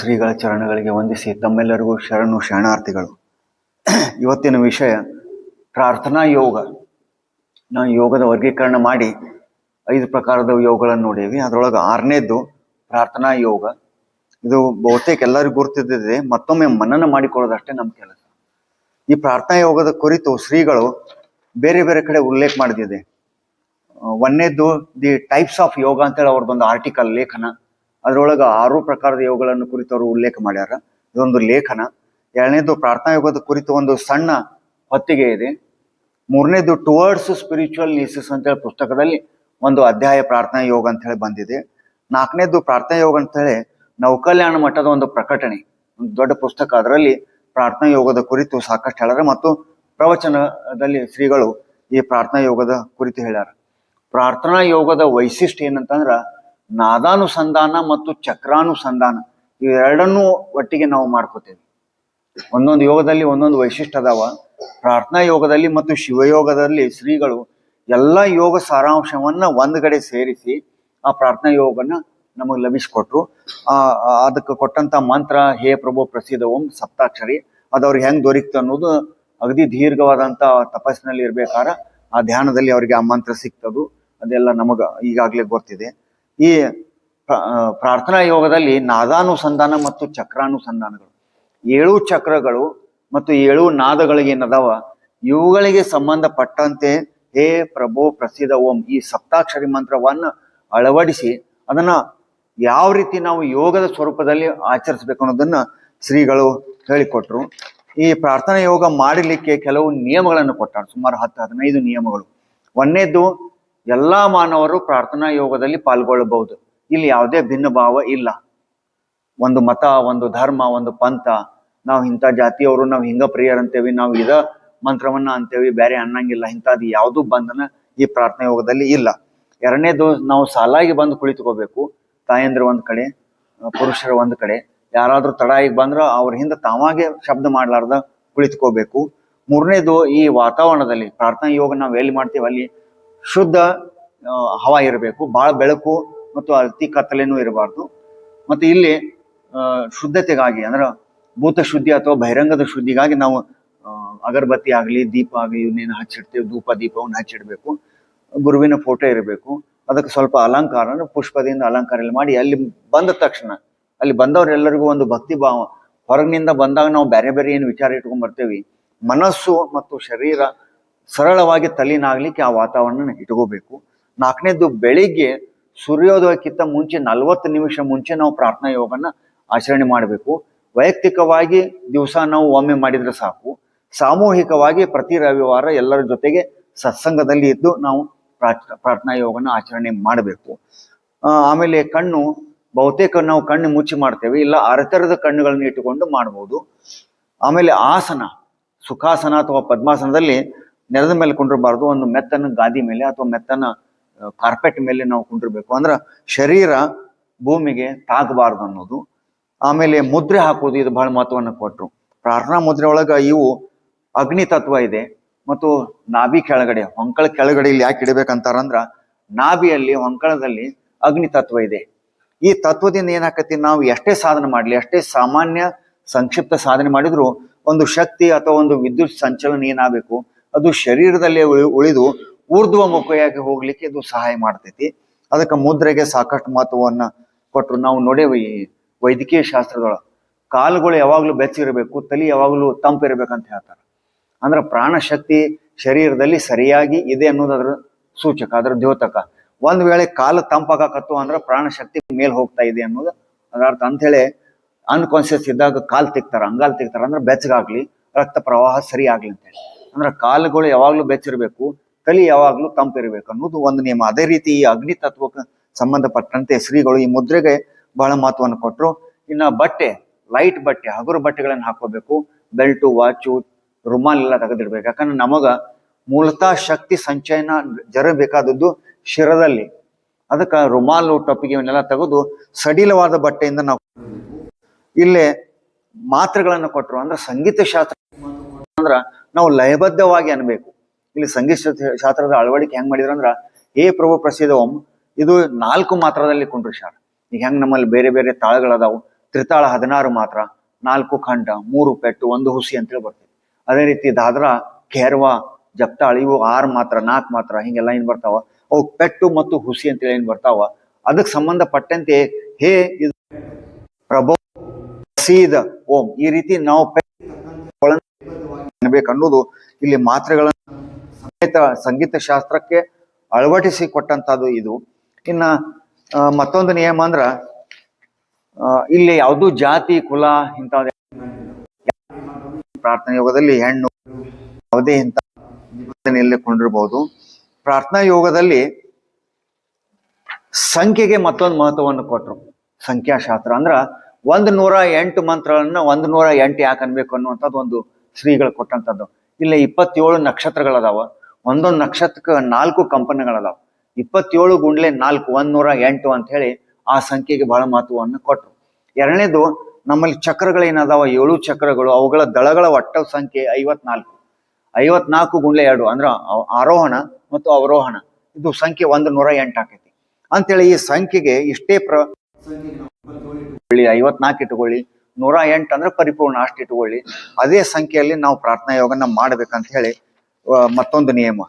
ಶ್ರೀಗಳ ಚರಣಗಳಿಗೆ ವಂದಿಸಿ ತಮ್ಮೆಲ್ಲರಿಗೂ ಶರಣು ಶರಣಾರ್ಥಿಗಳು. ಇವತ್ತಿನ ವಿಷಯ ಪ್ರಾರ್ಥನಾ ಯೋಗ. ನಾವು ಯೋಗದ ವರ್ಗೀಕರಣ ಮಾಡಿ 5 ಪ್ರಕಾರದ ಯೋಗಗಳನ್ನು ನೋಡೀವಿ. ಅದರೊಳಗೆ 6ನೇದ್ದು ಪ್ರಾರ್ಥನಾ ಯೋಗ. ಇದು ಬಹುತೇಕ ಎಲ್ಲರಿಗೂ ಗುರುತಿದ್ದಿದೆ. ಮತ್ತೊಮ್ಮೆ ಮನನ ಮಾಡಿಕೊಳ್ಳೋದಷ್ಟೇ ನಮ್ಮ ಕೆಲಸ. ಈ ಪ್ರಾರ್ಥನಾ ಯೋಗದ ಕುರಿತು ಶ್ರೀಗಳು ಬೇರೆ ಬೇರೆ ಕಡೆ ಉಲ್ಲೇಖ ಮಾಡಿದೆ. 1ನೇದ್ದು ದಿ ಟೈಪ್ಸ್ ಆಫ್ ಯೋಗ ಅಂತೇಳಿ ಅವ್ರದ್ದೊಂದು ಆರ್ಟಿಕಲ್ ಲೇಖನ. ಅದರೊಳಗೆ 6 ಪ್ರಕಾರದ ಯೋಗಗಳನ್ನು ಕುರಿತು ಅವರು ಉಲ್ಲೇಖ ಮಾಡ್ಯಾರ. ಇದೊಂದು ಲೇಖನ. 2ನೇದು ಪ್ರಾರ್ಥನಾ ಯೋಗದ ಕುರಿತು ಒಂದು ಸಣ್ಣ ಹೊತ್ತಿಗೆ ಇದೆ. 3ನೇದು ಟುವರ್ಡ್ಸ್ ಸ್ಪಿರಿಚುವಲ್ ನೀಸಸ್ ಅಂತೇಳಿ ಪುಸ್ತಕದಲ್ಲಿ ಒಂದು ಅಧ್ಯಾಯ ಪ್ರಾರ್ಥನಾ ಯೋಗ ಅಂತ ಹೇಳಿ ಬಂದಿದೆ. 4ನೇದು ಪ್ರಾರ್ಥನಾ ಯೋಗ ಅಂತ ಹೇಳಿ ನವಕಲ್ಯಾಣ ಮಠದ ಒಂದು ಪ್ರಕಟಣೆ, ಒಂದು ದೊಡ್ಡ ಪುಸ್ತಕ. ಅದರಲ್ಲಿ ಪ್ರಾರ್ಥನಾ ಯೋಗದ ಕುರಿತು ಸಾಕಷ್ಟು ಹೇಳ್ಯಾರ ಮತ್ತು ಪ್ರವಚನದಲ್ಲಿ ಶ್ರೀಗಳು ಈ ಪ್ರಾರ್ಥನಾ ಯೋಗದ ಕುರಿತು ಹೇಳ್ಯಾರ. ಪ್ರಾರ್ಥನಾ ಯೋಗದ ವೈಶಿಷ್ಟ್ಯ ಏನಂತಂದ್ರ ನಾದಾನುಸಂಧಾನ ಮತ್ತು ಚಕ್ರಾನುಸಂಧಾನ ಇವೆರಡನ್ನೂ ಒಟ್ಟಿಗೆ ನಾವು ಮಾಡ್ಕೋತೇವೆ. ಒಂದೊಂದು ಯೋಗದಲ್ಲಿ ಒಂದೊಂದು ವೈಶಿಷ್ಟ್ಯ ಅದಾವ. ಪ್ರಾರ್ಥನಾ ಯೋಗದಲ್ಲಿ ಮತ್ತು ಶಿವಯೋಗದಲ್ಲಿ ಶ್ರೀಗಳು ಎಲ್ಲ ಯೋಗ ಸಾರಾಂಶವನ್ನ ಒಂದ್ಗಡೆ ಸೇರಿಸಿ ಆ ಪ್ರಾರ್ಥನಾ ಯೋಗನ ನಮಗೆ ಲಭಿಸಿಕೊಟ್ರು. ಅದಕ್ಕೆ ಕೊಟ್ಟಂತ ಮಂತ್ರ ಹೇ ಪ್ರಭು ಪ್ರಸಿದ್ಧ ಓಂ ಸಪ್ತಾಕ್ಷರಿ. ಅದವ್ರಿಗೆ ಹೆಂಗ್ ದೊರಿಕ್ತು ಅನ್ನೋದು ಅಗದಿ ದೀರ್ಘವಾದಂತ ತಪಸ್ಸಿನಲ್ಲಿ ಇರ್ಬೇಕಾರ ಆ ಧ್ಯಾನದಲ್ಲಿ ಅವ್ರಿಗೆ ಆ ಮಂತ್ರ ಸಿಕ್ತದು. ಅದೆಲ್ಲ ನಮಗ ಈಗಾಗಲೇ ಗೊತ್ತಿದೆ. ಈ ಪ್ರಾರ್ಥನಾ ಯೋಗದಲ್ಲಿ ನಾದಾನುಸಂಧಾನ ಮತ್ತು ಚಕ್ರಾನುಸಂಧಾನಗಳು, 7 ಚಕ್ರಗಳು ಮತ್ತು 7 ನಾದಗಳಿಗೆ ಏನದಾವ, ಇವುಗಳಿಗೆ ಸಂಬಂಧಪಟ್ಟಂತೆ ಹೇ ಪ್ರಭು ಪ್ರಸಿದ್ಧ ಓಂ ಈ ಸಪ್ತಾಕ್ಷರಿ ಮಂತ್ರವನ್ನ ಅಳವಡಿಸಿ ಅದನ್ನ ಯಾವ ರೀತಿ ನಾವು ಯೋಗದ ಸ್ವರೂಪದಲ್ಲಿ ಆಚರಿಸ್ಬೇಕು ಅನ್ನೋದನ್ನ ಶ್ರೀಗಳು ಹೇಳಿಕೊಟ್ರು. ಈ ಪ್ರಾರ್ಥನಾ ಯೋಗ ಮಾಡಲಿಕ್ಕೆ ಕೆಲವು ನಿಯಮಗಳನ್ನು ಕೊಟ್ಟಾರ. ಸುಮಾರು 10-15 ನಿಯಮಗಳು. 1ನೇದ್ದು ಎಲ್ಲಾ ಮಾನವರು ಪ್ರಾರ್ಥನಾ ಯೋಗದಲ್ಲಿ ಪಾಲ್ಗೊಳ್ಳಬಹುದು. ಇಲ್ಲಿ ಯಾವುದೇ ಭಿನ್ನ ಭಾವ ಇಲ್ಲ. ಒಂದು ಮತ, ಒಂದು ಧರ್ಮ, ಒಂದು ಪಂಥ, ನಾವು ಇಂಥ ಜಾತಿಯವರು, ನಾವು ಹಿಂಗ ಪ್ರಿಯರಂತೇವಿ, ನಾವು ಇದ ಮಂತ್ರವನ್ನ ಅಂತೇವಿ, ಬೇರೆ ಅನ್ನಂಗಿಲ್ಲ. ಇಂಥದ್ದು ಯಾವುದೂ ಬಂಧನ ಈ ಪ್ರಾರ್ಥನಾ ಯೋಗದಲ್ಲಿ ಇಲ್ಲ. 2ನೇದು ನಾವು ಸಾಲಾಗಿ ಬಂದು ಕುಳಿತುಕೋಬೇಕು. ತಾಯಂದ್ರ ಒಂದ್ ಕಡೆ, ಪುರುಷರ ಒಂದ್ ಕಡೆ. ಯಾರಾದ್ರೂ ತಡಾಯಿಗೆ ಬಂದ್ರ ಅವ್ರ ಹಿಂದೆ ತಾವಾಗೆ ಶಬ್ದ ಮಾಡ್ಲಾರ್ದ ಕುಳಿತುಕೋಬೇಕು. 3ನೇದು ಈ ವಾತಾವರಣದಲ್ಲಿ ಪ್ರಾರ್ಥನಾ ಯೋಗ ನಾವು ಎಲ್ಲಿ ಮಾಡ್ತೀವಿ ಅಲ್ಲಿ ಶುದ್ಧ ಹವಾ ಇರಬೇಕು. ಭಾಳ ಬೆಳಕು ಮತ್ತು ಅತಿ ಕತ್ತಲೇನೂ ಇರಬಾರ್ದು. ಮತ್ತು ಇಲ್ಲಿ ಶುದ್ಧತೆಗಾಗಿ ಅಂದ್ರೆ ಭೂತ ಶುದ್ಧಿ ಅಥವಾ ಬಹಿರಂಗದ ಶುದ್ಧಿಗಾಗಿ ನಾವು ಅಗರಬತ್ತಿ ಆಗಲಿ, ದೀಪ ಆಗಲಿ ಇವನ್ನೇನು ಹಚ್ಚಿಡ್ತೀವಿ, ಧೂಪ ದೀಪವನ್ನು ಹಚ್ಚಿಡ್ಬೇಕು. ಗುರುವಿನ ಫೋಟೋ ಇರಬೇಕು. ಅದಕ್ಕೆ ಸ್ವಲ್ಪ ಅಲಂಕಾರ ಅಂದ್ರೆ ಪುಷ್ಪದಿಂದ ಅಲಂಕಾರ ಎಲ್ಲ ಮಾಡಿ ಅಲ್ಲಿ ಬಂದ ತಕ್ಷಣ ಅಲ್ಲಿ ಬಂದವರೆಲ್ಲರಿಗೂ ಒಂದು ಭಕ್ತಿ ಭಾವ. ಹೊರಗಿನಿಂದ ಬಂದಾಗ ನಾವು ಬೇರೆ ಬೇರೆ ಏನು ವಿಚಾರ ಇಟ್ಕೊಂಡ್ ಬರ್ತೇವಿ, ಮನಸ್ಸು ಮತ್ತು ಶರೀರ ಸರಳವಾಗಿ ತಲೀನಾಗ್ಲಿಕ್ಕೆ ಆ ವಾತಾವರಣ ಇಟ್ಕೋಬೇಕು. 4ನೇದು ಬೆಳಿಗ್ಗೆ ಸೂರ್ಯೋದಯಕ್ಕಿಂತ ಮುಂಚೆ 40 ನಿಮಿಷ ಮುಂಚೆ ನಾವು ಪ್ರಾರ್ಥನಾ ಯೋಗನ ಆಚರಣೆ ಮಾಡಬೇಕು. ವೈಯಕ್ತಿಕವಾಗಿ ದಿವಸ ನಾವು ಒಮ್ಮೆ ಮಾಡಿದ್ರೆ ಸಾಕು. ಸಾಮೂಹಿಕವಾಗಿ ಪ್ರತಿ ರವಿವಾರ ಎಲ್ಲರ ಜೊತೆಗೆ ಸತ್ಸಂಗದಲ್ಲಿ ಇದ್ದು ನಾವು ಪ್ರಾರ್ಥನಾ ಯೋಗನ ಆಚರಣೆ ಮಾಡಬೇಕು. ಆಮೇಲೆ ಕಣ್ಣು ಬಹುತೇಕ ನಾವು ಕಣ್ಣು ಮುಚ್ಚಿ ಮಾಡ್ತೇವೆ, ಇಲ್ಲ ಅರೆತರದ ಕಣ್ಣುಗಳನ್ನ ಇಟ್ಟುಕೊಂಡು ಮಾಡ್ಬೋದು. ಆಮೇಲೆ ಆಸನ, ಸುಖಾಸನ ಅಥವಾ ಪದ್ಮಾಸನದಲ್ಲಿ ನೆಲದ ಮೇಲೆ ಕುಂಡಿರಬಾರ್ದು. ಒಂದು ಮೆತ್ತನ ಗಾದಿ ಮೇಲೆ ಅಥವಾ ಮೆತ್ತನ ಕಾರ್ಪೆಟ್ ಮೇಲೆ ನಾವು ಕುಂಡಿರ್ಬೇಕು. ಅಂದ್ರೆ ಶರೀರ ಭೂಮಿಗೆ ತಾಗಬಾರ್ದು ಅನ್ನೋದು. ಆಮೇಲೆ ಮುದ್ರೆ ಹಾಕೋದು, ಇದು ಬಹಳ ಮಹತ್ವವನ್ನು ಕೊಟ್ರು. ಪ್ರಾರ್ಥನಾ ಮುದ್ರೆ ಒಳಗ ಇವು ಅಗ್ನಿ ತತ್ವ ಇದೆ ಮತ್ತು ನಾಭಿ ಕೆಳಗಡೆ, ಹೊಂಕಳ ಕೆಳಗಡೆ ಇಲ್ಲಿ ಯಾಕೆ ಇಡಬೇಕಂತಾರಂದ್ರ ನಾಭಿಯಲ್ಲಿ, ಹೊಂಕಳದಲ್ಲಿ ಅಗ್ನಿ ತತ್ವ ಇದೆ. ಈ ತತ್ವದಿಂದ ಏನಾಕತಿ, ನಾವು ಎಷ್ಟೇ ಸಾಧನೆ ಮಾಡಲಿ, ಎಷ್ಟೇ ಸಾಮಾನ್ಯ ಸಂಕ್ಷಿಪ್ತ ಸಾಧನೆ ಮಾಡಿದ್ರು ಒಂದು ಶಕ್ತಿ ಅಥವಾ ಒಂದು ವಿದ್ಯುತ್ ಸಂಚಲನ ಏನಾಗಬೇಕು, ಅದು ಶರೀರದಲ್ಲೇ ಉಳಿದು ಊರ್ಧ್ವಮುಖಿಯಾಗಿ ಹೋಗ್ಲಿಕ್ಕೆ ಇದು ಸಹಾಯ ಮಾಡ್ತೈತಿ. ಅದಕ್ಕೆ ಮುದ್ರೆಗೆ ಸಾಕಷ್ಟು ಮಹತ್ವವನ್ನ ಕೊಟ್ಟರು. ನಾವು ನೋಡೇವಿ ವೈದ್ಯಕೀಯ ಶಾಸ್ತ್ರದೊಳ ಕಾಲುಗಳು ಯಾವಾಗ್ಲೂ ಬೆಚ್ಚಿರಬೇಕು, ತಲೆ ಯಾವಾಗಲೂ ತಂಪಿರ್ಬೇಕಂತ ಹೇಳ್ತಾರೆ. ಅಂದ್ರೆ ಪ್ರಾಣ ಶಕ್ತಿ ಶರೀರದಲ್ಲಿ ಸರಿಯಾಗಿ ಇದೆ ಅನ್ನೋದು ಅದರ ಸೂಚಕ, ಅದರ ದ್ಯೋತಕ. ಒಂದ್ ವೇಳೆ ಕಾಲು ತಂಪಾಗಕತ್ತು ಅಂದ್ರೆ ಪ್ರಾಣ ಶಕ್ತಿ ಮೇಲ್ ಹೋಗ್ತಾ ಇದೆ ಅನ್ನೋದು ಅದರ ಅರ್ಥ. ಅಂಥೇಳಿ ಅನ್ಕಾನ್ಸಿಯಸ್ ಇದ್ದಾಗ ಕಾಲ್ ತೆಗ್ತಾರ, ಅಂಗಾಲ್ ತೆಗ್ತಾರ, ಅಂದ್ರೆ ಬೆಚ್ಚಗಾಗ್ಲಿ, ರಕ್ತ ಪ್ರವಾಹ ಸರಿ ಆಗ್ಲಿ ಅಂತೇಳಿ. ಅಂದ್ರೆ ಕಾಲುಗಳು ಯಾವಾಗ್ಲೂ ಬೆಚ್ಚಿರ್ಬೇಕು, ತಲೆ ಯಾವಾಗ್ಲೂ ತಂಪಿರ್ಬೇಕು ಅನ್ನೋದು ಒಂದು ನಿಯಮ. ಅದೇ ರೀತಿ ಈ ಅಗ್ನಿ ತತ್ವಕ್ಕೆ ಸಂಬಂಧಪಟ್ಟಂತೆ ಶ್ರೀಗಳು ಈ ಮುದ್ರೆಗೆ ಬಹಳ ಮಹತ್ವವನ್ನು ಕೊಟ್ಟರು. ಇನ್ನ ಬಟ್ಟೆ, ಲೈಟ್ ಬಟ್ಟೆ, ಹಗುರು ಬಟ್ಟೆಗಳನ್ನು ಹಾಕೋಬೇಕು. ಬೆಲ್ಟು, ವಾಚು, ರುಮಾಲ್ ಎಲ್ಲ ತೆಗೆದಿಡ್ಬೇಕು. ಯಾಕಂದ್ರೆ ನಮಗ ಮೂಲತಃ ಶಕ್ತಿ ಸಂಚಯನ ಜರಬೇಕಾದದ್ದು ಶಿರದಲ್ಲಿ. ಅದಕ್ಕೆ ರುಮಾಲು, ಟೊಪ್ಪಿಗೆ ಇವನ್ನೆಲ್ಲ ತೆಗೆದು ಸಡಿಲವಾದ ಬಟ್ಟೆಯಿಂದ ನಾವು ಇಲ್ಲೇ ಮಾತ್ರೆಗಳನ್ನು ಕೊಟ್ಟರು. ಅಂದ್ರೆ ಸಂಗೀತ ಶಾಸ್ತ್ರ ಅಂದ್ರ ನಾವು ಲಯಬದ್ಧವಾಗಿ ಅನ್ಬೇಕು. ಇಲ್ಲಿ ಸಂಗೀತ ಶಾಸ್ತ್ರದ ಅಳವಡಿಕೆ ಹೆಂಗ್ ಮಾಡಿದ್ರ ಅಂದ್ರ ಹೇ ಪ್ರಭು ಪ್ರಸಿದ್ಧ ಓಂ ಇದು 4 ಮಾತ್ರದಲ್ಲಿ ಕುಂಡ್ರಿಸ್ಯಾರ. ಈಗ ಹೆಂಗ್ ನಮ್ಮಲ್ಲಿ ಬೇರೆ ಬೇರೆ ತಾಳಗಳದಾವು, ತ್ರಿತಾಳ 16 ಮಾತ್ರ, 4 ಖಂಡ, 3 ಪೆಟ್ಟು, 1 ಹುಸಿ ಅಂತೇಳಿ ಬರ್ತದೆ. ಅದೇ ರೀತಿ ದಾದ್ರ, ಖೇರ್ವ, ಜಪ್ತಾಳ ಇವು 6 ಮಾತ್ರ, 4 ಮಾತ್ರ ಹಿಂಗೆಲ್ಲ ಏನ್ ಬರ್ತಾವ, ಅವು ಪೆಟ್ಟು ಮತ್ತು ಹುಸಿ ಅಂತೇಳಿ ಏನ್ ಬರ್ತಾವ. ಅದಕ್ಕೆ ಸಂಬಂಧಪಟ್ಟಂತೆ ಹೇ ಇದು ಪ್ರಭೋ ಸೀದ ಓಂ ಈ ರೀತಿ ನಾವು ಅನ್ನೋದು ಇಲ್ಲಿ ಮಾತ್ರೆಗಳನ್ನು ಸಂಗೀತ ಶಾಸ್ತ್ರಕ್ಕೆ ಅಳವಡಿಸಿ ಕೊಟ್ಟಂತದ್ದು ಇದು. ಇನ್ನ ಮತ್ತೊಂದು ನಿಯಮ ಅಂದ್ರ ಇಲ್ಲಿ ಯಾವುದು ಜಾತಿ ಕುಲ ಇಂಥ ಪ್ರಾರ್ಥನಾ ಯೋಗದಲ್ಲಿ ಹೆಣ್ಣು ಯಾವುದೇ ಇಂಥ ನಿಬಂಧನೆಯಲ್ಲಿ ಕೊಂಡಿರ್ಬಹುದು. ಪ್ರಾರ್ಥನಾ ಯೋಗದಲ್ಲಿ ಸಂಖ್ಯೆಗೆ ಮತ್ತೊಂದು ಮಹತ್ವವನ್ನು ಕೊಟ್ಟರು. ಸಂಖ್ಯಾಶಾಸ್ತ್ರ ಅಂದ್ರ 108 ಮಂತ್ರಗಳನ್ನ 108 ಯಾಕೆ ಅನ್ಬೇಕು ಅನ್ನುವಂಥದ್ದು ಒಂದು ಶ್ರೀಗಳು ಕೊಟ್ಟಂಥದ್ದು. ಇಲ್ಲಿ 27 ನಕ್ಷತ್ರಗಳದಾವ. ಒಂದೊಂದು ನಕ್ಷತ್ರಕ್ಕೆ 4 ಕಂಪನಗಳದಾವ. 27 ಗುಂಡ್ಲೆ 4 108 ಅಂತ ಹೇಳಿ ಆ ಸಂಖ್ಯೆಗೆ ಬಹಳ ಮಹತ್ವವನ್ನು ಕೊಟ್ಟರು. ಎರಡನೇದು ನಮ್ಮಲ್ಲಿ ಚಕ್ರಗಳೇನದಾವ 7 ಚಕ್ರಗಳು, ಅವುಗಳ ದಳಗಳ ಒಟ್ಟ ಸಂಖ್ಯೆ 54. 54 ಗುಂಡ್ಲೆ 2 ಅಂದ್ರ ಆರೋಹಣ ಮತ್ತು ಅವರೋಹಣ, ಇದು ಸಂಖ್ಯೆ 108 ಆಕೈತಿ ಅಂತೇಳಿ ಈ ಸಂಖ್ಯೆಗೆ ಇಷ್ಟೇ 54 ಇಟ್ಕೊಳ್ಳಿ, 108 ಅಂದ್ರೆ ಪರಿಪೂರ್ಣ ಅಷ್ಟು ಇಟ್ಕೊಳ್ಳಿ. ಅದೇ ಸಂಖ್ಯೆಯಲ್ಲಿ ನಾವು ಪ್ರಾರ್ಥನಾ ಯೋಗನ ಮಾಡ್ಬೇಕಂತ ಹೇಳಿ ಮತ್ತೊಂದು ನಿಯಮ.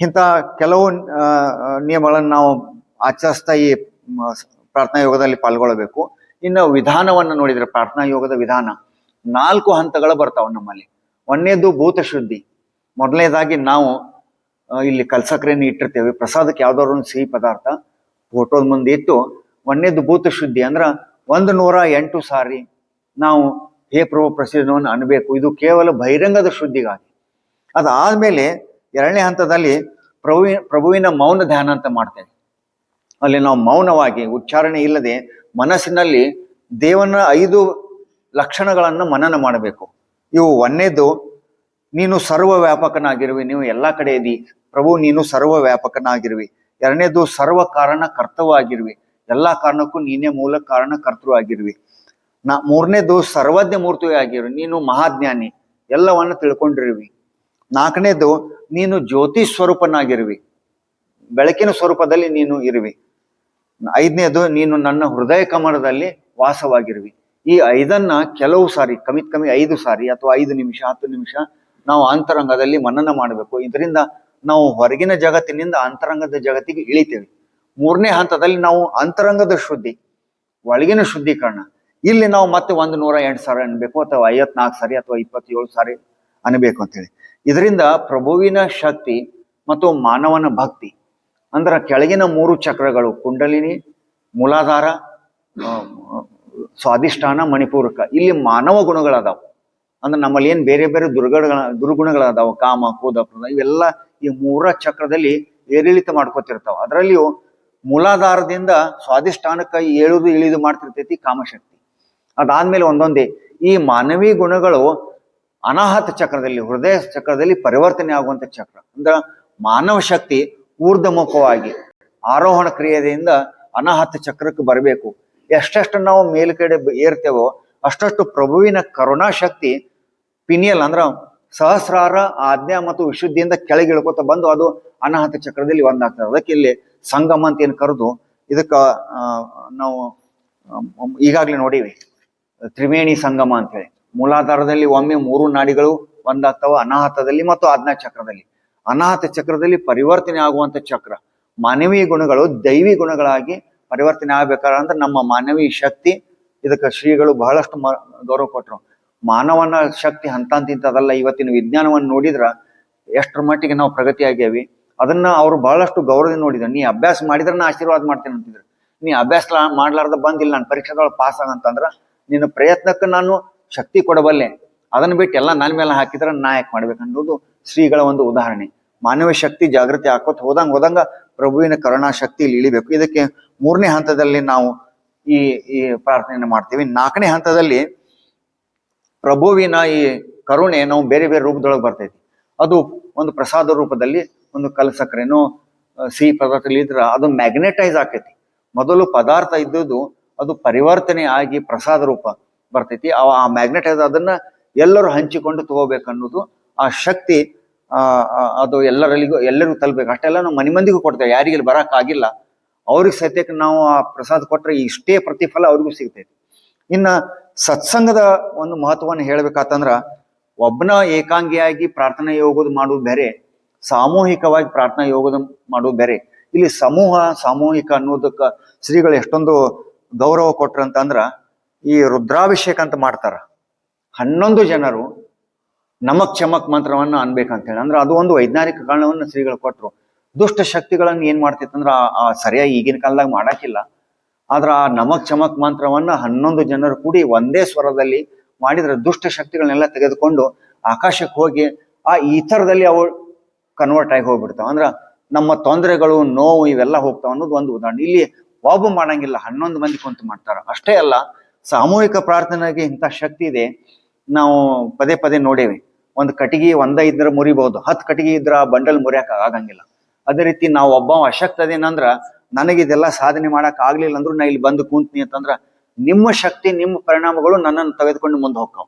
ಇಂಥ ಕೆಲವು ನಿಯಮಗಳನ್ನು ನಾವು ಆಚರಿಸ್ತಾ ಈ ಪ್ರಾರ್ಥನಾ ಯೋಗದಲ್ಲಿ ಪಾಲ್ಗೊಳ್ಳಬೇಕು. ಇನ್ನು ವಿಧಾನವನ್ನು ನೋಡಿದ್ರೆ ಪ್ರಾರ್ಥನಾ ಯೋಗದ ವಿಧಾನ 4 ಹಂತಗಳು ಬರ್ತಾವ ನಮ್ಮಲ್ಲಿ. ಒಂದನೇದು ಭೂತ ಶುದ್ಧಿ. ಮೊದಲನೇದಾಗಿ ನಾವು ಇಲ್ಲಿ ಕಲ್ಸಕ್ರೆಯನ್ನು ಇಟ್ಟಿರ್ತೇವೆ, ಪ್ರಸಾದಕ್ಕೆ ಯಾವ್ದಾದ್ರು ಒಂದು ಸಿಹಿ ಪದಾರ್ಥ ಫೋಟೋದ ಮುಂದೆ ಇಟ್ಟು ಒಂದನೇದು ಭೂತ ಶುದ್ಧಿ ಅಂದ್ರ 108 ಸಾರಿ ನಾವು ಹೇ ಪ್ರಭು ಪ್ರಸಿದ್ಧವನ್ನು ಅನ್ಬೇಕು. ಇದು ಕೇವಲ ಬಹಿರಂಗದ ಶುದ್ಧಿಗಾಗಿ. ಅದಾದ್ಮೇಲೆ ಎರಡನೇ ಹಂತದಲ್ಲಿ ಪ್ರಭುವಿನ ಮೌನ ಧ್ಯಾನ ಅಂತ ಮಾಡ್ತೇವೆ. ಅಲ್ಲಿ ನಾವು ಮೌನವಾಗಿ ಉಚ್ಚಾರಣೆ ಇಲ್ಲದೆ ಮನಸ್ಸಿನಲ್ಲಿ ದೇವನ 5 ಲಕ್ಷಣಗಳನ್ನು ಮನನ ಮಾಡಬೇಕು. ಇವು ಒಂದನೇದು ನೀನು ಸರ್ವ ವ್ಯಾಪಕನಾಗಿರುವಿ, ನೀವು ಎಲ್ಲಾ ಕಡೆ ಇದಿ ಪ್ರಭು, ನೀನು ಸರ್ವ ವ್ಯಾಪಕನಾಗಿರುವಿ. ಎರಡನೇದು ಸರ್ವ ಕಾರಣ ಕರ್ತವಾಗಿರುವಿ, ಎಲ್ಲಾ ಕಾರಣಕ್ಕೂ ನೀನೇ ಮೂಲ ಕಾರಣ ಕರ್ತೃ ಆಗಿರುವಿ. ಮೂರನೇದು ಸರ್ವಜ್ಞ ಮೂರ್ತಿ ಆಗಿರುವಿ, ನೀನು ಮಹಾಜ್ಞಾನಿ, ಎಲ್ಲವನ್ನು ತಿಳ್ಕೊಂಡಿರುವಿ. ನಾಲ್ಕನೇದು ನೀನು ಜ್ಯೋತಿ ಸ್ವರೂಪನಾಗಿರುವಿ, ಬೆಳಕಿನ ಸ್ವರೂಪದಲ್ಲಿ ನೀನು ಇರುವಿ. ಐದನೇದು ನೀನು ನನ್ನ ಹೃದಯ ಕಮಲದಲ್ಲಿ ವಾಸವಾಗಿರುವಿ. ಈ 5 ಕೆಲವು ಸಾರಿ, ಕಮ್ಮಿ 5 ಸಾರಿ ಅಥವಾ 5 ನಿಮಿಷ 10 ನಿಮಿಷ ನಾವು ಅಂತರಂಗದಲ್ಲಿ ಮನನ ಮಾಡಬೇಕು. ಇದರಿಂದ ನಾವು ಹೊರಗಿನ ಜಗತ್ತಿನಿಂದ ಅಂತರಂಗದ ಜಗತ್ತಿಗೆ ಇಳಿತೇವೆ. ಮೂರನೇ ಹಂತದಲ್ಲಿ ನಾವು ಅಂತರಂಗದ ಶುದ್ಧಿ, ಒಳಗಿನ ಶುದ್ಧೀಕರಣ. ಇಲ್ಲಿ ನಾವು ಮತ್ತೆ 108 ಸಾರಿ ಅನ್ಬೇಕು ಅಥವಾ 54 ಸಾರಿ ಅಥವಾ 27 ಸಾರಿ ಅನ್ಬೇಕು ಅಂತೇಳಿ. ಇದರಿಂದ ಪ್ರಭುವಿನ ಶಕ್ತಿ ಮತ್ತು ಮಾನವನ ಭಕ್ತಿ ಅಂದ್ರ ಕೆಳಗಿನ 3 ಚಕ್ರಗಳು ಕುಂಡಲಿನಿ, ಮೂಲಾಧಾರ, ಸ್ವಾಧಿಷ್ಠಾನ, ಮಣಿಪೂರಕ, ಇಲ್ಲಿ ಮಾನವ ಗುಣಗಳದಾವ. ಅಂದ್ರೆ ನಮ್ಮಲ್ಲಿ ಏನ್ ಬೇರೆ ಬೇರೆ ದುರ್ಗುಣಗಳದಾವ, ಕಾಮ, ಕ್ರೋಧ, ಇವೆಲ್ಲ ಈ 3 ಚಕ್ರದಲ್ಲಿ ಏರಿಳಿತ ಮಾಡ್ಕೋತಿರ್ತಾವ. ಅದರಲ್ಲಿಯೂ ಮೂಲಾಧಾರದಿಂದ ಸ್ವಾಧಿಷ್ಠಾನಕ್ಕೆ ಏಳುದು ಇಳಿದು ಮಾಡ್ತಿರ್ತೈತಿ ಕಾಮಶಕ್ತಿ. ಅದಾದ್ಮೇಲೆ ಒಂದೊಂದೇ ಈ ಮಾನವೀಯ ಗುಣಗಳು ಅನಾಹತ ಚಕ್ರದಲ್ಲಿ, ಹೃದಯ ಚಕ್ರದಲ್ಲಿ ಪರಿವರ್ತನೆ ಆಗುವಂತ ಚಕ್ರ. ಅಂದ್ರ ಮಾನವ ಶಕ್ತಿ ಊರ್ಧ್ವಮುಖವಾಗಿ ಆರೋಹಣ ಕ್ರಿಯೆಯಿಂದ ಅನಾಹತ ಚಕ್ರಕ್ಕೆ ಬರಬೇಕು. ಎಷ್ಟೆಷ್ಟು ನಾವು ಮೇಲ್ಗಡೆ ಏರ್ತೇವೋ ಅಷ್ಟಷ್ಟು ಪ್ರಭುವಿನ ಕರುಣಾ ಶಕ್ತಿ ಪಿನಿಯಲ್ ಅಂದ್ರ ಸಹಸ್ರಾರ ಆಜ್ಞಾ ಮತ್ತು ವಿಶುದ್ಧಿಯಿಂದ ಕೆಳಗೆ ಇಳ್ಕೊತ ಬಂದು ಅದು ಅನಾಹತ ಚಕ್ರದಲ್ಲಿ ಒಂದಾಗ್ತದೆ. ಅದಕ್ಕೆ ಇಲ್ಲಿ ಸಂಗಮ ಅಂತ ಏನ್ ಕರೆದು ಇದಕ್ಕ ನಾವು ಈಗಾಗ್ಲೇ ನೋಡಿವಿ, ತ್ರಿವೇಣಿ ಸಂಗಮ ಅಂತ ಹೇಳಿ. ಮೂಲಾಧಾರದಲ್ಲಿ ಒಮ್ಮೆ 3 ನಾಡಿಗಳು ಒಂದಾಗ್ತಾವ, ಅನಾಹತದಲ್ಲಿ ಮತ್ತು ಆಜ್ಞಾ ಚಕ್ರದಲ್ಲಿ. ಅನಾಹತ ಚಕ್ರದಲ್ಲಿ ಪರಿವರ್ತನೆ ಆಗುವಂತ ಚಕ್ರ. ಮಾನವೀಯ ಗುಣಗಳು ದೈವಿ ಗುಣಗಳಾಗಿ ಪರಿವರ್ತನೆ ಆಗ್ಬೇಕಾದ್ರೆ ಅಂದ್ರೆ ನಮ್ಮ ಮಾನವೀಯ ಶಕ್ತಿ, ಇದಕ್ಕೆ ಶ್ರೀಗಳು ಬಹಳಷ್ಟು ಗೌರವ ಕೊಟ್ಟರು. ಮಾನವನ ಶಕ್ತಿ ಹಂತಂತಿಂತದಲ್ಲ. ಇವತ್ತಿನ ವಿಜ್ಞಾನವನ್ನು ನೋಡಿದ್ರ ಎಷ್ಟರ ಮಟ್ಟಿಗೆ ನಾವು ಪ್ರಗತಿ ಆಗ್ಯಾವಿ ಅದನ್ನ ಅವರು ಬಹಳಷ್ಟು ಗೌರವದಿಂದ ನೋಡಿದ್ರು. ನೀ ಅಭ್ಯಾಸ ಮಾಡಿದ್ರೆ ನಾ ಆಶೀರ್ವಾದ ಮಾಡ್ತೇನೆ ಅಂತಿದ್ರು. ನೀ ಅಭ್ಯಾಸ ಮಾಡ್ಲಾರ್ದ ಬಂದಿಲ್ಲ ನಾನು ಪರೀಕ್ಷೆದೊಳಗೆ ಪಾಸ್ ಆಗಂತಂದ್ರ ನಿನ್ನ ಪ್ರಯತ್ನಕ್ಕೆ ನಾನು ಶಕ್ತಿ ಕೊಡಬಲ್ಲೆ, ಅದನ್ನ ಬಿಟ್ಟು ಎಲ್ಲ ನನ್ನ ಮೇಲೆ ಹಾಕಿದ್ರೆ ನಾ ಯಾಕೆ ಮಾಡ್ಬೇಕನ್ನೋದು ಶ್ರೀಗಳ ಒಂದು ಉದಾಹರಣೆ. ಮಾನವ ಶಕ್ತಿ ಜಾಗೃತಿ ಹಾಕೋತ್ ಹೋದಂಗ ಪ್ರಭುವಿನ ಕರುಣಾ ಶಕ್ತಿ ಇಲ್ಲಿ ಇಳಿಬೇಕು. ಇದಕ್ಕೆ 3ನೇ ಹಂತದಲ್ಲಿ ನಾವು ಈ ಪ್ರಾರ್ಥನೆಯನ್ನು ಮಾಡ್ತೀವಿ. 4ನೇ ಹಂತದಲ್ಲಿ ಪ್ರಭುವಿನ ಈ ಕರುಣೆ ನಾವು ಬೇರೆ ಬೇರೆ ರೂಪದೊಳಗೆ ಬರ್ತೈತಿ. ಅದು ಒಂದು ಪ್ರಸಾದ ರೂಪದಲ್ಲಿ, ಒಂದು ಕಲಸಕ್ರೇನೋ ಸಿಹಿ ಪದಾರ್ಥ ಇದ್ರ ಅದು ಮ್ಯಾಗ್ನೆಟೈಸ್ ಆಕೈತಿ. ಮೊದಲು ಪದಾರ್ಥ ಇದ್ದುದು ಅದು ಪರಿವರ್ತನೆ ಆಗಿ ಪ್ರಸಾದ ರೂಪ ಬರ್ತೈತಿ. ಆ ಮ್ಯಾಗ್ನೆಟೈಸ್ ಅದನ್ನ ಎಲ್ಲರೂ ಹಂಚಿಕೊಂಡು ತಗೋಬೇಕನ್ನೋದು ಆ ಶಕ್ತಿ. ಅದು ಎಲ್ಲರಿಗೂ ತಲುಪಬೇಕು. ಅಷ್ಟೆಲ್ಲ ನಾವು ಮನೆ ಮಂದಿಗೂ ಕೊಡ್ತೇವೆ. ಯಾರಿಗೆ ಬರಕ್ ಆಗಿಲ್ಲ ಅವ್ರಿಗೆ ಸತ್ಯಕ್ಕೆ ನಾವು ಆ ಪ್ರಸಾದ ಕೊಟ್ರೆ ಇಷ್ಟೇ ಪ್ರತಿಫಲ ಅವ್ರಿಗೂ ಸಿಗ್ತೈತಿ. ಇನ್ನ ಸತ್ಸಂಗದ ಒಂದು ಮಹತ್ವವನ್ನು ಹೇಳ್ಬೇಕಾತಂದ್ರ ಒಬ್ಬನ ಏಕಾಂಗಿಯಾಗಿ ಪ್ರಾರ್ಥನಾ ಯೋಗದ ಮಾಡೋದು ಬೇರೆ, ಸಾಮೂಹಿಕವಾಗಿ ಪ್ರಾರ್ಥನಾ ಯೋಗದ ಮಾಡೋದು ಬೇರೆ. ಇಲ್ಲಿ ಸಾಮೂಹಿಕ ಅನ್ನೋದಕ್ಕ ಶ್ರೀಗಳು ಎಷ್ಟೊಂದು ಗೌರವ ಕೊಟ್ರಂತಂದ್ರ ಈ ರುದ್ರಾಭಿಷೇಕ ಅಂತ ಮಾಡ್ತಾರ. 11 ಜನರು ನಮಕ್ ಚಮಕ್ ಮಂತ್ರವನ್ನ ಅನ್ಬೇಕಂತ ಹೇಳಿ, ಅಂದ್ರೆ ಅದು ಒಂದು ವೈಜ್ಞಾನಿಕ ಕಾರಣವನ್ನ ಶ್ರೀಗಳು ಕೊಟ್ರು. ದುಷ್ಟ ಶಕ್ತಿಗಳನ್ನ ಏನ್ ಮಾಡ್ತಿತ್ತಂದ್ರ ಆ ಸರಿಯಾಗಿ ಈಗಿನ ಕಾಲದಾಗ ಮಾಡಾಕಿಲ್ಲ. ಆದ್ರ ಆ ನಮಕ್ ಚಮಕ್ ಮಂತ್ರವನ್ನ 11 ಜನರು ಕೂಡಿ ಒಂದೇ ಸ್ವರದಲ್ಲಿ ಮಾಡಿದ್ರೆ ದುಷ್ಟ ಶಕ್ತಿಗಳನ್ನೆಲ್ಲ ತೆಗೆದುಕೊಂಡು ಆಕಾಶಕ್ಕೆ ಹೋಗಿ ಆ ಈಥರದಲ್ಲಿ ಅವು ಕನ್ವರ್ಟ್ ಆಗಿ ಹೋಗ್ಬಿಡ್ತಾವ. ಅಂದ್ರ ನಮ್ಮ ತೊಂದರೆಗಳು, ನೋವು ಇವೆಲ್ಲ ಹೋಗ್ತಾವ ಅನ್ನೋದು ಒಂದು ಉದಾಹರಣೆ. ಇಲ್ಲಿ ಒಬ್ಬ ಮಾಡಂಗಿಲ್ಲ, 11 ಮಂದಿ ಕುಂತು ಮಾಡ್ತಾರ. ಅಷ್ಟೇ ಅಲ್ಲ, ಸಾಮೂಹಿಕ ಪ್ರಾರ್ಥನೆಗೆ ಇಂಥ ಶಕ್ತಿ ಇದೆ. ನಾವು ಪದೇ ಪದೇ ನೋಡೇವಿ. ಒಂದು ಕಟ್ಟಿಗೆ ಇದ್ರ ಮುರಿಬಹುದು, 10 ಕಟ್ಟಿಗೆ ಇದ್ರ ಆ ಬಂಡಲ್ ಮುರಿಯಾಕ ಆಗಂಗಿಲ್ಲ. ಅದೇ ರೀತಿ ನಾವು ಒಬ್ಬ ಅಶಕ್ತದೇನಂದ್ರ ನನಗಿದೆಲ್ಲ ಸಾಧನೆ ಮಾಡಕ್ ಆಗ್ಲಿಲ್ಲ ಅಂದ್ರೂ ನಾ ಇಲ್ಲಿ ಬಂದು ಕುಂತ್ನಿ ಅಂತಂದ್ರ ನಿಮ್ಮ ಶಕ್ತಿ, ನಿಮ್ಮ ಪರಿಣಾಮಗಳು ನನ್ನನ್ನು ತೆಗೆದುಕೊಂಡು ಮುಂದೆ ಹೋಗ್ತಾವ.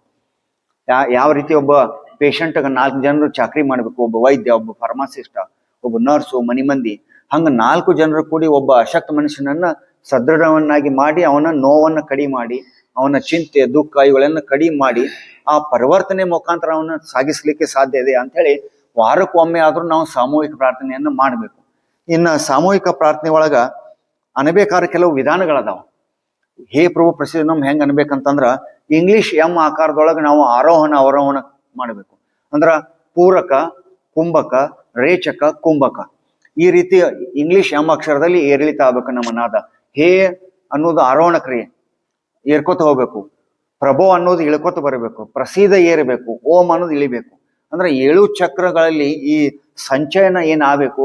ಯಾವ ರೀತಿ ಒಬ್ಬ ಪೇಷಂಟ್ಗೆ 4 ಜನರು ಚಾಕ್ರಿ ಮಾಡ್ಬೇಕು, ಒಬ್ಬ ವೈದ್ಯ, ಒಬ್ಬ ಫಾರ್ಮಾಸಿಸ್ಟ್, ಒಬ್ಬ ನರ್ಸು, ಮನಿ ಮಂದಿ, ಹಂಗ 4 ಜನರು ಕೂಡಿ ಒಬ್ಬ ಅಶಕ್ತ ಮನುಷ್ಯನನ್ನ ಸದೃಢವನ್ನಾಗಿ ಮಾಡಿ ಅವನ ನೋವನ್ನ ಕಡಿಮೆ ಮಾಡಿ, ಅವನ ಚಿಂತೆ, ದುಃಖ ಇವುಗಳನ್ನ ಕಡಿಮೆ ಮಾಡಿ ಆ ಪರಿವರ್ತನೆ ಮುಖಾಂತರ ಅವನ್ನ ಸಾಗಿಸ್ಲಿಕ್ಕೆ ಸಾಧ್ಯ ಇದೆ ಅಂತ ಹೇಳಿ ವಾರಕ್ಕೊಮ್ಮೆ ಆದ್ರೂ ನಾವು ಸಾಮೂಹಿಕ ಪ್ರಾರ್ಥನೆಯನ್ನ ಮಾಡಬೇಕು. ಇನ್ನ ಸಾಮೂಹಿಕ ಪ್ರಾರ್ಥನೆ ಒಳಗ ಅನ್ಬೇಕಾದ ಕೆಲವು ವಿಧಾನಗಳದಾವ. ಹೇ ಪ್ರಭು ಪ್ರಸಿದ್ಧ ನಮ್ ಹೆಂಗ್ ಅನ್ಬೇಕಂತಂದ್ರ ಇಂಗ್ಲಿಷ್ ಎಂ ಆಕಾರದೊಳಗೆ ನಾವು ಆರೋಹಣ ಅವರೋಹಣ ಮಾಡಬೇಕು. ಅಂದ್ರ ಪೂರಕ, ಕುಂಭಕ, ರೇಚಕ, ಕುಂಭಕ, ಈ ರೀತಿ ಇಂಗ್ಲಿಷ್ ಎಂ ಅಕ್ಷರದಲ್ಲಿ ಏರಿಳಿತ ಆಗ್ಬೇಕು ನಮ್ಮ ನಾದ. ಹೇ ಅನ್ನೋದು ಆರೋಹಣ ಕ್ರಿಯೆ, ಏರ್ಕೋತ ಹೋಗ್ಬೇಕು. ಪ್ರಭೋ ಅನ್ನೋದು ಇಳ್ಕೋತ ಬರಬೇಕು. ಪ್ರಸೀದ ಏರಬೇಕು. ಓಂ ಅನ್ನೋದು ಇಳಿಬೇಕು. ಅಂದ್ರೆ 7 ಚಕ್ರಗಳಲ್ಲಿ ಈ ಸಂಚಯನ ಏನಾಗಬೇಕು,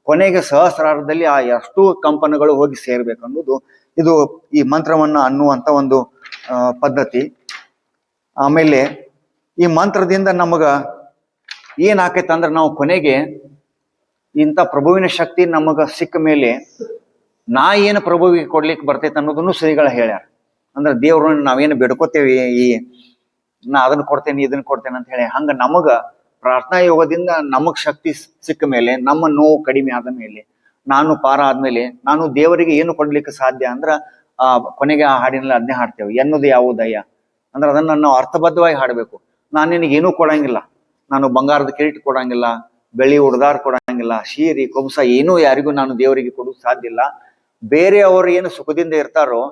ಕೊನೆಗೆ ಸಹಸ್ರಾರದಲ್ಲಿ ಆ ಎಷ್ಟು ಕಂಪನಗಳು ಹೋಗಿ ಸೇರ್ಬೇಕು ಅನ್ನೋದು ಇದು ಈ ಮಂತ್ರವನ್ನ ಅನ್ನುವಂತ ಒಂದು ಪದ್ಧತಿ. ಆಮೇಲೆ ಈ ಮಂತ್ರದಿಂದ ನಮಗ ಏನಾಕೈತೆ ಅಂದ್ರೆ ನಾವು ಕೊನೆಗೆ ಇಂಥ ಪ್ರಭುವಿನ ಶಕ್ತಿ ನಮಗ ಸಿಕ್ಕ ಮೇಲೆ ನಾ ಏನು ಪ್ರಭುವಿಗೆ ಕೊಡ್ಲಿಕ್ಕೆ ಬರ್ತೈತೆ ಅನ್ನೋದನ್ನು ಶ್ರೀಗಳು ಹೇಳ್ಯಾರ. ಅಂದ್ರೆ ದೇವ್ರನ್ನ ನಾವೇನು ಬೇಡ್ಕೋತೇವಿ, ಈ ನಾ ಅದನ್ನ ಕೊಡ್ತೇನೆ ಇದನ್ನ ಕೊಡ್ತೇನೆ ಅಂತ ಹೇಳಿ, ಹಂಗ ನಮಗ ಪ್ರಾರ್ಥನಾ ಯೋಗದಿಂದ ನಮಗ್ ಶಕ್ತಿ ಸಿಕ್ಕ ಮೇಲೆ, ನಮ್ಮ ನೋವು ಕಡಿಮೆ ಆದ ಮೇಲೆ, ನಾನು ಪಾರ ಆದ್ಮೇಲೆ ನಾನು ದೇವರಿಗೆ ಏನು ಕೊಡ್ಲಿಕ್ಕೆ ಸಾಧ್ಯ ಅಂದ್ರ ಕೊನೆಗೆ ಆ ಹಾಡಿನಲ್ಲಿ ಅದನ್ನೇ ಹಾಡ್ತೇವೆ. ಎನ್ನುವುದು ಯಾವುದಯ್ಯ ಅಂದ್ರೆ ಅದನ್ನ ನಾವು ಅರ್ಥಬದ್ಧವಾಗಿ ಹಾಡಬೇಕು. ನಾನು ನಿನಗೆ ಏನೂ ಕೊಡಂಗಿಲ್ಲ, ನಾನು ಬಂಗಾರದ ಕಿರೀಟ ಕೊಡಂಗಿಲ್ಲ, ಬೆಳ್ಳಿ ಉಡ್ದಾರ್ ಕೊಡಂಗಿಲ್ಲ, ಶೀರಿ ಕೊಬ್ಸ ಏನೂ ಯಾರಿಗೂ ನಾನು ದೇವರಿಗೆ ಕೊಡೋದು ಸಾಧ್ಯ ಇಲ್ಲ. ಬೇರೆಯವರು ಏನು ಸುಖದಿಂದ ಇರ್ತಾರೋ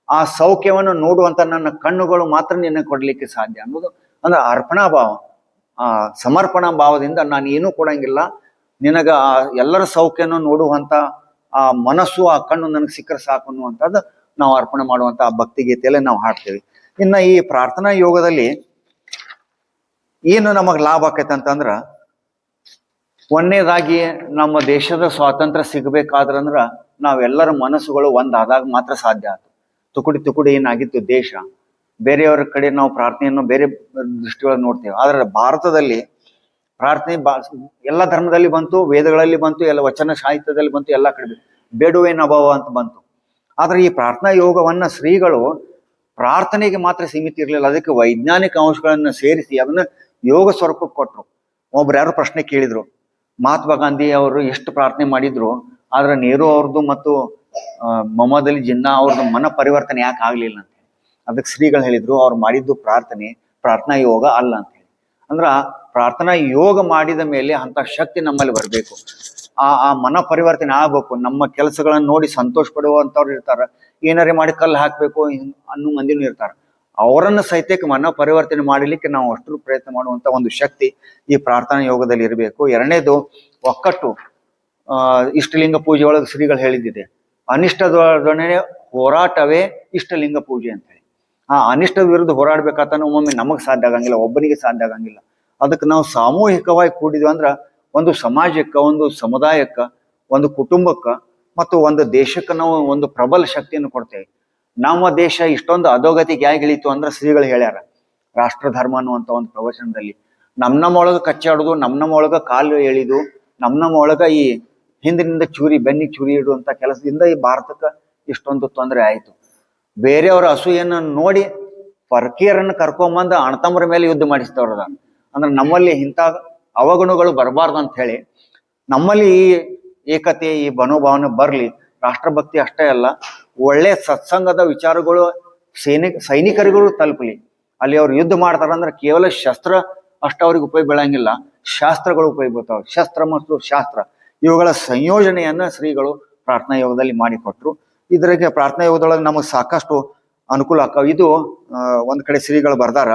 ಆ ಸೌಖ್ಯವನ್ನು ನೋಡುವಂತ ನನ್ನ ಕಣ್ಣುಗಳು ಮಾತ್ರ ನಿನಗೆ ಕೊಡ್ಲಿಕ್ಕೆ ಸಾಧ್ಯ ಅನ್ನೋದು. ಅಂದ್ರೆ ಅರ್ಪಣಾ ಭಾವ, ಆ ಸಮರ್ಪಣಾ ಭಾವದಿಂದ ನಾನು ಏನೂ ಕೊಡಂಗಿಲ್ಲ, ನಿನಗ ಆ ಎಲ್ಲರ ಸೌಖ್ಯನ ನೋಡುವಂತ ಆ ಮನಸ್ಸು, ಆ ಕಣ್ಣು ನನಗೆ ಸಿಕ್ಕರೆ ಸಾಕು ಅನ್ನುವಂಥದ್ದು ನಾವು ಅರ್ಪಣೆ ಮಾಡುವಂತ ಆ ಭಕ್ತಿ ಗೀತೆಯಲ್ಲಿ ನಾವು ಹಾಡ್ತೇವೆ. ಇನ್ನ ಈ ಪ್ರಾರ್ಥನಾ ಯೋಗದಲ್ಲಿ ಏನು ನಮಗ್ ಲಾಭ ಆಕೈತೆ ಅಂತಂದ್ರ, ಒಂದನೇದಾಗಿ ನಮ್ಮ ದೇಶದ ಸ್ವಾತಂತ್ರ್ಯ ಸಿಗಬೇಕಾದ್ರಂದ್ರ ನಾವೆಲ್ಲರ ಮನಸ್ಸುಗಳು ಒಂದಾದಾಗ ಮಾತ್ರ ಸಾಧ್ಯ ಆಯ್ತು. ತುಕುಡಿ ಏನಾಗಿತ್ತು ದೇಶ, ಬೇರೆಯವರ ಕಡೆ ನಾವು ಪ್ರಾರ್ಥನೆಯನ್ನು ಬೇರೆ ದೃಷ್ಟಿಯೊಳಗೆ ನೋಡ್ತೇವೆ. ಆದ್ರೆ ಭಾರತದಲ್ಲಿ ಪ್ರಾರ್ಥನೆ ಎಲ್ಲ ಧರ್ಮದಲ್ಲಿ ಬಂತು, ವೇದಗಳಲ್ಲಿ ಬಂತು, ಎಲ್ಲ ವಚನ ಸಾಹಿತ್ಯದಲ್ಲಿ ಬಂತು, ಎಲ್ಲ ಕಡೆ ಬೇಡುವೇನ ಅಭಾವ ಅಂತ ಬಂತು. ಆದ್ರೆ ಈ ಪ್ರಾರ್ಥನಾ ಯೋಗವನ್ನ ಶ್ರೀಗಳು ಪ್ರಾರ್ಥನೆಗೆ ಮಾತ್ರ ಸೀಮಿತ ಇರಲಿಲ್ಲ, ಅದಕ್ಕೆ ವೈಜ್ಞಾನಿಕ ಅಂಶಗಳನ್ನ ಸೇರಿಸಿ ಅದನ್ನ ಯೋಗ ಸ್ವರೂಪಕ್ಕೆ ಕೊಟ್ರು. ಒಬ್ರು ಯಾರು ಪ್ರಶ್ನೆ ಕೇಳಿದ್ರು, ಮಹಾತ್ಮ ಗಾಂಧಿ ಅವರು ಎಷ್ಟು ಪ್ರಾರ್ಥನೆ ಮಾಡಿದ್ರು, ಆದ್ರೆ ನೆಹರು ಅವ್ರದ್ದು ಮತ್ತು ಮೊಹಮ್ಮದ್ ಅಲಿ ಜಿನ್ನಾ ಅವ್ರದ್ದು ಮನ ಪರಿವರ್ತನೆ ಯಾಕೆ ಆಗ್ಲಿಲ್ಲ ಅಂತ ಹೇಳಿ. ಅದಕ್ಕೆ ಶ್ರೀಗಳು ಹೇಳಿದ್ರು, ಅವ್ರು ಮಾಡಿದ್ದು ಪ್ರಾರ್ಥನಾ ಯೋಗ ಅಲ್ಲ ಅಂತ ಹೇಳಿ. ಅಂದ್ರ ಪ್ರಾರ್ಥನಾ ಯೋಗ ಮಾಡಿದ ಮೇಲೆ ಅಂತ ಶಕ್ತಿ ನಮ್ಮಲ್ಲಿ ಬರಬೇಕು, ಆ ಮನ ಪರಿವರ್ತನೆ ಆಗ್ಬೇಕು. ನಮ್ಮ ಕೆಲಸಗಳನ್ನ ನೋಡಿ ಸಂತೋಷ ಪಡುವಂತವ್ರು ಇರ್ತಾರ, ಏನಾರೇ ಮಾಡಿ ಕಲ್ಲು ಹಾಕ್ಬೇಕು ಅನ್ನೋ ಮಂದಿನೂ ಇರ್ತಾರ. ಅವರನ್ನ ಸಹಿತಕ್ಕೆ ಮನ ಪರಿವರ್ತನೆ ಮಾಡಲಿಕ್ಕೆ ನಾವು ಅಷ್ಟು ಪ್ರಯತ್ನ ಮಾಡುವಂತ ಒಂದು ಶಕ್ತಿ ಈ ಪ್ರಾರ್ಥನಾ ಯೋಗದಲ್ಲಿ ಇರಬೇಕು. ಎರಡನೇದು ಒಕ್ಕಟ್ಟು. ಇಷ್ಟಲಿಂಗ ಪೂಜೆ ಒಳಗೆ ಶ್ರೀಗಳು ಹೇಳಿದ್ದಿದೆ, ಅನಿಷ್ಟದೊಡನೆ ಹೋರಾಟವೇ ಇಷ್ಟಲಿಂಗ ಪೂಜೆ ಅಂತ ಹೇಳಿ. ಆ ಅನಿಷ್ಟದ ವಿರುದ್ಧ ಹೋರಾಡ್ಬೇಕಾತನ ಒಮ್ಮೊಮ್ಮೆ ನಮಗ್ ಸಾಧ್ಯ ಆಗಂಗಿಲ್ಲ, ಒಬ್ಬನಿಗೆ ಸಾಧ್ಯ ಆಗಂಗಿಲ್ಲ. ಅದಕ್ಕೆ ನಾವು ಸಾಮೂಹಿಕವಾಗಿ ಕೂಡಿದ್ವಿ ಅಂದ್ರ ಒಂದು ಸಮಾಜಕ್ಕ, ಒಂದು ಸಮುದಾಯಕ್ಕ, ಒಂದು ಕುಟುಂಬಕ್ಕ ಮತ್ತು ಒಂದು ದೇಶಕ್ಕೆ ನಾವು ಒಂದು ಪ್ರಬಲ ಶಕ್ತಿಯನ್ನು ಕೊಡ್ತೇವೆ. ನಮ್ಮ ದೇಶ ಇಷ್ಟೊಂದು ಅಧೋಗತಿಗೆ ಯಾಕೆ ಇಳಿತು ಅಂದ್ರೆ ಶ್ರೀಗಳು ಹೇಳ್ಯಾರ ರಾಷ್ಟ್ರಧರ್ಮ ಅನ್ನುವಂತ ಒಂದು ಪ್ರವಚನದಲ್ಲಿ. ನಮ್ಮೊಳಗ ಕಚ್ಚಾಡುದು, ನಮ್ಮೊಳಗ ಕಾಲು ಎಳಿದು, ನಮ್ಮೊಳಗ ಈ ಹಿಂದಿನಿಂದ ಬೆನ್ನಿಗೆ ಚೂರಿ ಇಡುವಂತ ಕೆಲಸದಿಂದ ಈ ಭಾರತಕ್ಕೆ ಇಷ್ಟೊಂದು ತೊಂದರೆ ಆಯ್ತು. ಬೇರೆಯವರ ಅಸೂಯನ್ನ ನೋಡಿ ಪರಕೀಯರನ್ನ ಕರ್ಕೊಂಬಂದ ಅಣ್ಣತಮ್ಮರ ಮೇಲೆ ಯುದ್ಧ ಮಾಡಿಸ್ತವ್ರದ. ಅಂದ್ರೆ ನಮ್ಮಲ್ಲಿ ಇಂಥ ಅವಗುಣಗಳು ಬರಬಾರ್ದು ಅಂತ ಹೇಳಿ ನಮ್ಮಲ್ಲಿ ಈ ಏಕತೆ, ಈ ಮನೋಭಾವನೆ ಬರ್ಲಿ. ರಾಷ್ಟ್ರಭಕ್ತಿ ಅಷ್ಟೇ ಅಲ್ಲ, ಒಳ್ಳೆ ಸತ್ಸಂಗದ ವಿಚಾರಗಳು ಸೈನಿಕರಿಗೂ ತಲುಪಲಿ. ಅಲ್ಲಿ ಅವ್ರು ಯುದ್ಧ ಮಾಡ್ತಾರಂದ್ರೆ ಕೇವಲ ಶಸ್ತ್ರ ಅಷ್ಟು ಅವ್ರಿಗೆ ಉಪಯೋಗ ಬೀಳಂಗಿಲ್ಲ, ಶಾಸ್ತ್ರಗಳು ಉಪಯೋಗ ಬರ್ತಾವೆ. ಶಸ್ತ್ರ ಮತ್ತು ಶಾಸ್ತ್ರ ಇವುಗಳ ಸಂಯೋಜನೆಯನ್ನ ಶ್ರೀಗಳು ಪ್ರಾರ್ಥನಾ ಯೋಗದಲ್ಲಿ ಮಾಡಿಕೊಟ್ರು. ಇದ್ರಾಗೆ ಪ್ರಾರ್ಥನಾ ಯೋಗದೊಳಗೆ ನಮಗೆ ಸಾಕಷ್ಟು ಅನುಕೂಲ ಆಕಾವ. ಇದು ಒಂದ್ ಕಡೆ ಶ್ರೀಗಳು ಬರ್ದಾರ,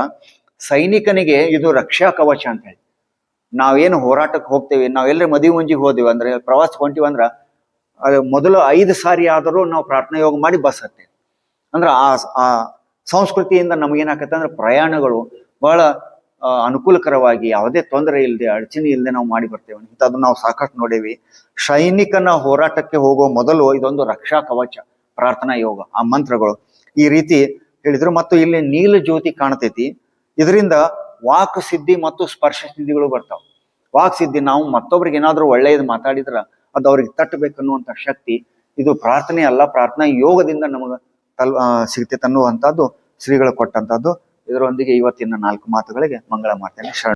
ಸೈನಿಕನಿಗೆ ಇದು ರಕ್ಷಾ ಕವಚ ಅಂತ ಹೇಳಿ. ನಾವೇನು ಹೋರಾಟಕ್ಕೆ ಹೋಗ್ತೇವೆ, ನಾವೆಲ್ಲರೂ ಮದುವೆ ಮುಂಜಿಗೆ ಹೋದೇವಿ ಅಂದ್ರೆ, ಪ್ರವಾಸಕ್ಕೆ ಹೊಂಟಿವಿ ಅಂದ್ರ ಮೊದಲು 5 ಸಾರಿ ಆದರೂ ನಾವು ಪ್ರಾರ್ಥನಾ ಯೋಗ ಮಾಡಿ ಬಸ್ ಹತ್ತೇವೆ. ಅಂದ್ರೆ ಆ ಸಂಸ್ಕೃತಿಯಿಂದ ನಮಗೇನಾಕತ್ತೆ ಅಂದ್ರೆ ಪ್ರಯಾಣಗಳು ಬಹಳ ಅನುಕೂಲಕರವಾಗಿ, ಯಾವುದೇ ತೊಂದರೆ ಇಲ್ಲದೆ, ಅಡಚಣೆ ಇಲ್ಲದೆ ನಾವು ಮಾಡಿ ಬರ್ತೇವೆ. ಇಂಥದ್ದು ನಾವು ಸಾಕಷ್ಟು ನೋಡೇವಿ. ಸೈನಿಕನ ಹೋರಾಟಕ್ಕೆ ಹೋಗೋ ಮೊದಲು ಇದೊಂದು ರಕ್ಷಾ ಕವಚ ಪ್ರಾರ್ಥನಾ ಯೋಗ, ಆ ಮಂತ್ರಗಳು ಈ ರೀತಿ ಹೇಳಿದ್ರು. ಮತ್ತು ಇಲ್ಲಿ ನೀಲ ಜ್ಯೋತಿ ಕಾಣ್ತೈತಿ. ಇದರಿಂದ ವಾಕ್ ಸಿದ್ಧಿ ಮತ್ತು ಸ್ಪರ್ಶ ಸಿದ್ಧಿಗಳು ಬರ್ತಾವ. ವಾಕ್ ಸಿದ್ಧಿ, ನಾವು ಮತ್ತೊಬ್ರಿಗೆ ಏನಾದ್ರೂ ಒಳ್ಳೆಯದು ಮಾತಾಡಿದ್ರ ಅದು ಅವ್ರಿಗೆ ತಟ್ಟಬೇಕನ್ನುವಂತ ಶಕ್ತಿ ಇದು ಪ್ರಾರ್ಥನೆ ಅಲ್ಲ, ಪ್ರಾರ್ಥನಾ ಯೋಗದಿಂದ ನಮಗ ಸಿಗ್ತೈತೆ ಅನ್ನುವಂಥದ್ದು ಶ್ರೀಗಳು ಕೊಟ್ಟಂತದ್ದು. ಇದರೊಂದಿಗೆ ಇವತ್ತಿನ 4 ಮಾತುಗಳಿಗೆ ಮಂಗಳ ಮಾಡ್ತೇನೆ. ಶರಣ.